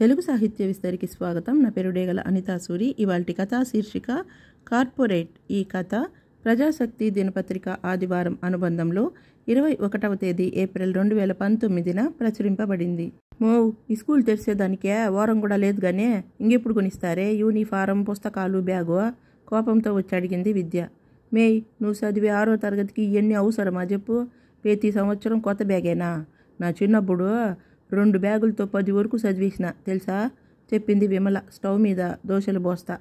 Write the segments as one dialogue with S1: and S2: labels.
S1: తెలుగు సాహిత్య విస్తరికి స్వాగతం. నా పేరు డేగల అనితా సూరి. ఇవాల్టి కథ శీర్షిక కార్పొరేట్. ఈ కథ ప్రజాశక్తి దినపత్రిక ఆదివారం అనుబంధంలో 21వ తేదీ ఏప్రిల్ 2019న ప్రచురింపబడింది. ఈ స్కూల్ తెరిచేదానికే వారం కూడా లేదు గానే ఇంకెప్పుడు కొనిస్తారే యూనిఫారం, పుస్తకాలు, బ్యాగు? కోపంతో వచ్చి అడిగింది విద్య. నువ్వు చదివే 6వ తరగతికి ఇవన్నీ అవసరమా చెప్పు? ప్రతి సంవత్సరం కొత్త బ్యాగేనా? నా చిన్నప్పుడు 2 బ్యాగులతో 10 వరకు చదివేసిన తెలుసా? చెప్పింది విమల స్టవ్ మీద దోశలు పోస్తా.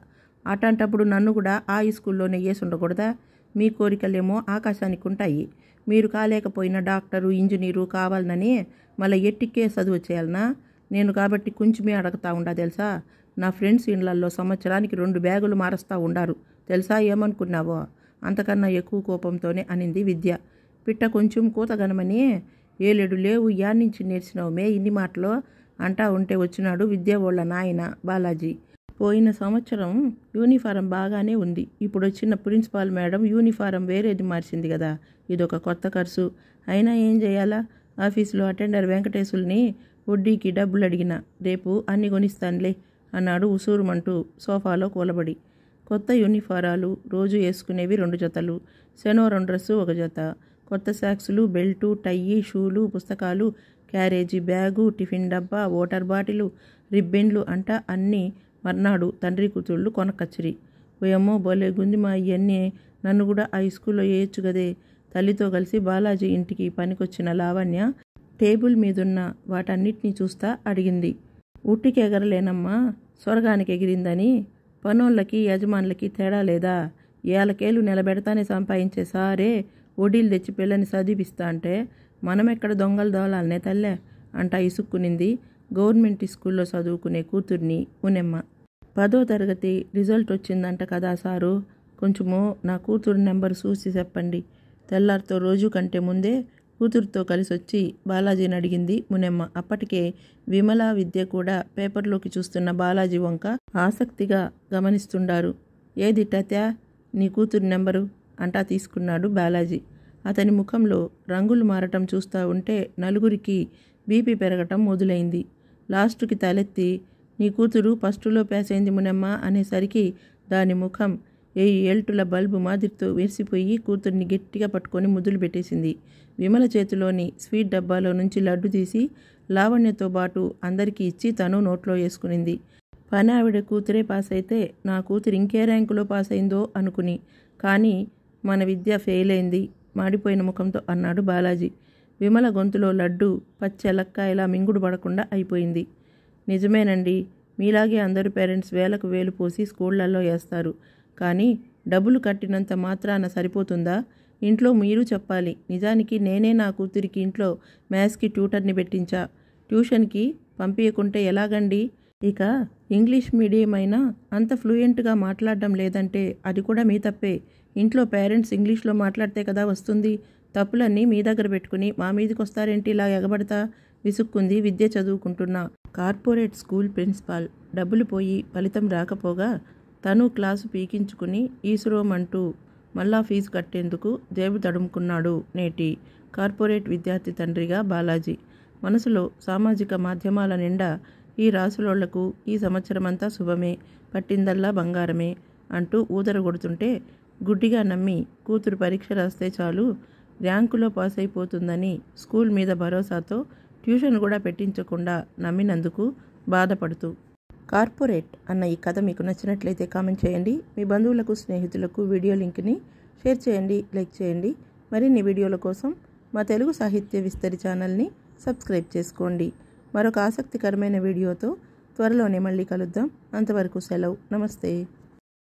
S1: అట్లాంటప్పుడు నన్ను కూడా ఆ స్కూల్లోనే వేసి ఉండకూడదా? మీ కోరికలేమో ఆకాశానికి ఉంటాయి. మీరు కాలేకపోయిన డాక్టరు, ఇంజనీరు కావాలనని మళ్ళీ ఎట్టికే చదువు చేయాలనా? నేను కాబట్టి కొంచెమే అడగతా ఉండా తెలుసా? నా ఫ్రెండ్స్ ఇండ్లల్లో సంవత్సరానికి 2 బ్యాగులు మారుస్తూ ఉండారు తెలుసా? ఏమనుకున్నావో? అంతకన్నా ఎక్కువ కోపంతోనే అనింది విద్య. పిట్ట కొంచెం కూతగనమని ఏలేడు లేవు యాడ్నుంచి నేర్చినావుమే ఇన్ని మాటలు అంటా ఉంటే వచ్చినాడు విద్య వాళ్ళ నాయన బాలాజీ. పోయిన సంవత్సరం యూనిఫారం బాగానే ఉంది. ఇప్పుడు వచ్చిన ప్రిన్సిపాల్ మేడం యూనిఫారం వేరేది మార్చింది కదా. ఇదొక కొత్త ఖర్చు. అయినా ఏం చేయాలా? ఆఫీసులో అటెండర్ వెంకటేశుల్ని వడ్డీకి డబ్బులు అడిగిన. రేపు అన్ని కొనిస్తానులే అన్నాడు ఉసూరుమంటూ సోఫాలో కూలబడి. కొత్త యూనిఫారాలు, రోజు వేసుకునేవి 2 జతలు, శనివారం డ్రెస్సు 1 జత, కొత్త సాక్సులు, బెల్టు, టై, షూలు, పుస్తకాలు, క్యారేజీ బ్యాగు, టిఫిన్ డబ్బా, వాటర్ బాటిలు, రిబ్బెన్లు అంట అన్నీ మర్నాడు తండ్రి కూతుళ్ళు కొనకచ్చిరి. ఓయమ్మో బోలే గుందిమా ఇవన్నీ, నన్ను కూడా ఆ స్కూల్లో వేయచ్చు గదే. తల్లితో కలిసి బాలాజీ ఇంటికి పనికొచ్చిన లావణ్య టేబుల్ మీదున్న వాటన్నిటినీ చూస్తా అడిగింది. ఉట్టికి ఎగరలేనమ్మా, స్వర్గానికి ఎగిరిందని. పనోళ్ళకి యజమానులకి తేడా లేదా? ఏళ్ళకేళ్ళు నిలబెడతానే సంపాదించే సారే వడ్డీలు తెచ్చి పిల్లని చదివిస్తా అంటే మనమెక్కడ దొంగలు దోలాలనే తల్లే అంటా ఇసుక్కునింది గవర్నమెంట్ స్కూల్లో చదువుకునే కూతుర్ని మునెమ్మ. 10వ తరగతి రిజల్ట్ వచ్చిందంట కదా సారు, కొంచెము నా కూతురు నెంబర్ చూసి చెప్పండి. తెల్లారితో రోజు కంటే ముందే కూతురుతో కలిసి వచ్చి బాలాజీని అడిగింది మునెమ్మ. అప్పటికే విమల, విద్య కూడా పేపర్లోకి చూస్తున్న బాలాజీ వంక ఆసక్తిగా గమనిస్తుండారు. ఏది టత్యా నీ కూతురు నెంబరు అంటా తీసుకున్నాడు బాలాజీ. అతని ముఖంలో రంగులు మారటం చూస్తూ ఉంటే నలుగురికి బీపీ పెరగటం మొదలైంది. లాస్టుకి తలెత్తి నీ కూతురు ఫస్టులో పాస్ అయింది మునెమ్మ అనేసరికి దాని ముఖం 1000 ఏళ్టుల బల్బు మాదిరితో విరిసిపోయి కూతుర్ని గట్టిగా పట్టుకొని ముద్దులు పెట్టేసింది. విమల చేతిలోని స్వీట్ డబ్బాలో నుంచి లడ్డు తీసి లావణ్యతో పాటు అందరికీ ఇచ్చి తను నోట్లో వేసుకునింది. పని ఆవిడ కూతురే పాస్ అయితే నా కూతురు ఇంకే ర్యాంకులో పాస్ అయిందో అనుకుని, కానీ మన విద్య ఫెయిల్ అయింది మాడిపోయిన ముఖంతో అన్నాడు బాలాజీ. విమల గొంతులో లడ్డు పచ్చెలక్కాయలా మింగుడు పడకుండా అయిపోయింది. నిజమేనండి, మీలాగే అందరు పేరెంట్స్ వేలకు వేలు పోసి స్కూళ్లలో వేస్తారు. కానీ డబ్బులు కట్టినంత మాత్రాన సరిపోతుందా? ఇంట్లో మీరు చెప్పాలి. నిజానికి నేనే నా కూతురికి ఇంట్లో మ్యాథ్స్కి ట్యూటర్ని పెట్టించా. ట్యూషన్కి పంపించకుంటే ఎలాగండి? ఇక ఇంగ్లీష్ మీడియం అయినా అంత ఫ్లూయెంట్గా మాట్లాడడం లేదంటే అది కూడా మీ తప్పే. ఇంట్లో పేరెంట్స్ ఇంగ్లీష్లో మాట్లాడితే కదా వస్తుంది. తప్పులన్నీ మీ దగ్గర పెట్టుకుని మా మీదకి వస్తారేంటి ఇలా ఎగబడతా? విసుక్కుంది విద్య చదువుకుంటున్నా కార్పొరేట్ స్కూల్ ప్రిన్సిపాల్. డబ్బులు పోయి ఫలితం రాకపోగా తను క్లాసు పీకించుకుని ఈసురోమంటూ మళ్ళా ఫీజు కట్టేందుకు జేబు తడుముకున్నాడు నేటి కార్పొరేట్ విద్యార్థి తండ్రిగా బాలాజీ. మనసులో సామాజిక మాధ్యమాల నిండా ఈ రాసులోళ్లకు ఈ సంవత్సరమంతా శుభమే, పట్టిందల్లా బంగారమే అంటూ ఊదరగొడుతుంటే గుడ్డిగా నమ్మి కూతురు పరీక్ష రాస్తే చాలు ర్యాంకులో పాస్ అయిపోతుందని స్కూల్ మీద భరోసాతో ట్యూషన్ కూడా పెట్టించకుండా నమ్మినందుకు బాధపడుతూ. కార్పొరేట్ అన్న ఈ కథ మీకు నచ్చినట్లయితే కామెంట్ చేయండి. మీ బంధువులకు, స్నేహితులకు వీడియో లింక్ని షేర్ చేయండి, లైక్ చేయండి. మరిన్ని వీడియోల కోసం మా తెలుగు సాహిత్య విస్తరి ఛానల్ని సబ్స్క్రైబ్ చేసుకోండి. మరొక ఆసక్తికరమైన వీడియోతో త్వరలోనే మళ్ళీ కలుద్దాం. అంతవరకు సెలవు. నమస్తే.